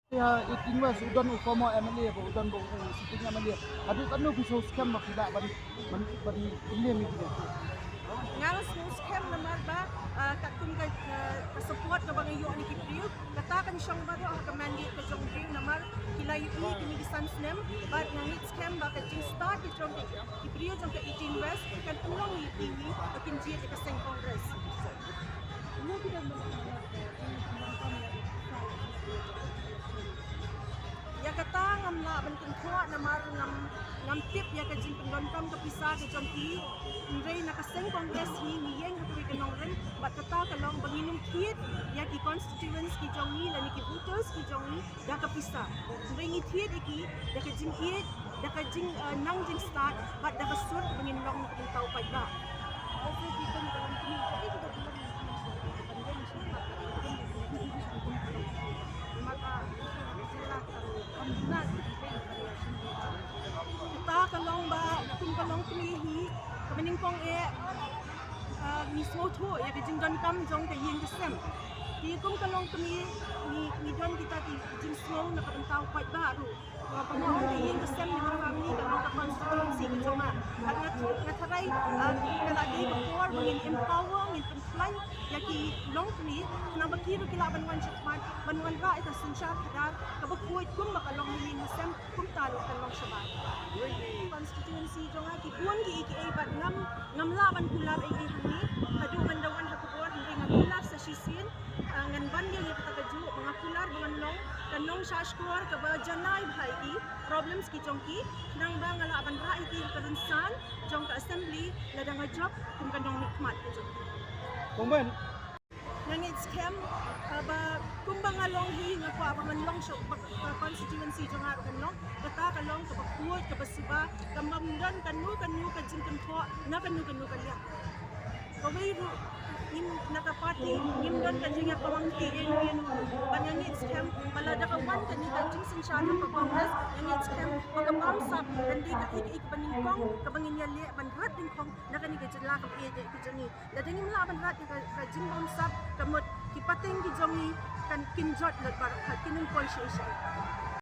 Ya, 18 was udan former MLA bo udan bo sitting MLA. Adu kanu piso scam ba kila bari ini mi kida. Ngalas small scam naman ba katung ka support ka bang iyo ni Kipriyo kata kan siyang ba do ka mandate ka jong Kipriyo naman kilay kini gisan snem but ngit scam ba ka jing start ki jong Kipriyo jong ka 18 west kan tulong ni TV akin jiya ka seng congress. Ano kita ya kata ngam la ban kan thua namar ngam tip ya ka jing penggon kam ka pisa ka jong ki Rey nakaseng Congress ni niyeng hatui kanong rin bat kata kalong banginong kit ya ki constituents ki jongi la ni ki voters ki jongi da kapisa Rey ni kit iki da ka jing it da ka jing nang jing start bat da basur bangin long ni tau pa ba also kita ni dalam ni tapi kita bilang maka sila kita kalong ba kung kalong kinihi kamaning kong mismo tu ya kejing don kam jong ke yin kesem di kum kalong kami ni don kita di jing slow na kapentaw quite baru wa pamong ke yin kesem ni mga kami kalong ka constituency ke jonga at nataray kalagi ko for mangin empower ngin plan ya ki long kami na bakiro kilaban wan chatman banwan ra ita sinsya kadar kabakuit kum makalong ni yin kesem kum talo kalong sabat constituency jonga ki buon ki iki bat ngam laban kular ay ihani kadu mandawan hakubor hindi ngam kular sa sisin ngan banyo ni katagaju mga kular mga long kanong shashkor kaba janay bhai ki problems ki jongki nang ba nga laban ra iki karansan jong ka assembly ladang job kung kanong nikmat ki jongki Komben. nangit scam ba kumba nga long hi nga kwa man long show constituency jong nga kanong kata kalong kabakuot kabasiba kamamdan kanu ka jing kanto na kanu kalya kawairu in nakapati imdon ka jing pamangki in banyangit scam malada ka wan kanita jing sinsyado ka congress nangit scam pagabamsap kandi ka ik paningkong kabangin yali banrat din kong nakani ka jala ka pede ka jani ladang imla banrat ka jing bamsap kamot kipating ki jongi kan kinjot lat bar kinun conscious